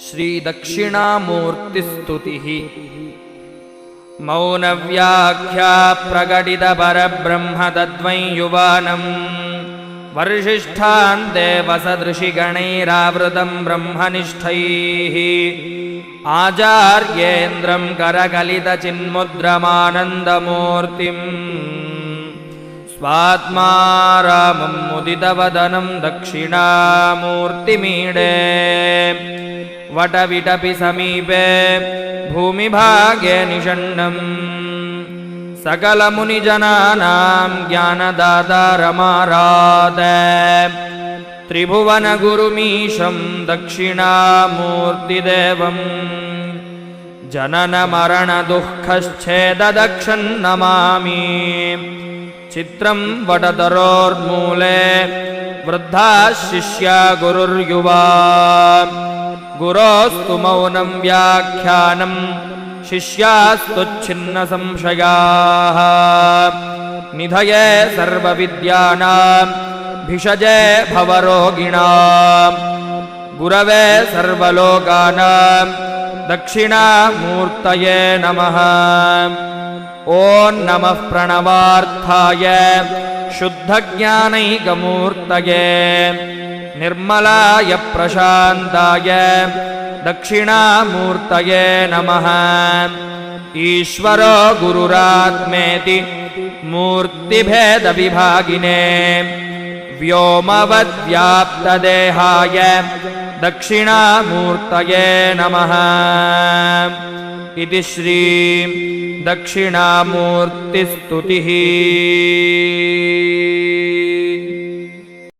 श्रीदक्षिणामूर्तिस्तुतिः। मौनव्याख्या प्रकटितपरब्रह्मतद्वं युवानं वर्षिष्ठान्ते वसदृशिगणैरावृतं ब्रह्मनिष्ठैः आचार्येन्द्रं करकलितचिन्मुद्रमानन्दमूर्तिम् स्वात्मारामं मुदितवदनं दक्षिणामूर्तिमीडे वटविटपि समीपे भूमिभागे निषण्णं सकलमुनिजनानां ज्ञानदातारमाराधे त्रिभुवनगुरुमीशं दक्षिणामूर्तिदेवं जननमरणदुःखश्छेददक्षन्नमामि। चित्रं वटतरोर्मूले वृद्धाः शिष्या गुरुर्युवा गुरोस्तु मौनं व्याख्यानं शिष्यास्तु छिन्नसंशयाः निधये सर्वविद्यानां भिषजे भवरोगिणां गुरवे सर्वलोकानां दक्षिणामूर्तये नमः। ॐ नमः प्रणवार्थाय शुद्धज्ञानैकमूर्तये निर्मलाय प्रशान्ताय दक्षिणामूर्तये नमः। ईश्वरो गुरुरात्मेति मूर्तिभेदविभागिने व्योमवद्व्याप्तदेहाय दक्षिणामूर्तये नमः। इति श्री दक्षिणामूर्तिस्तुतिः।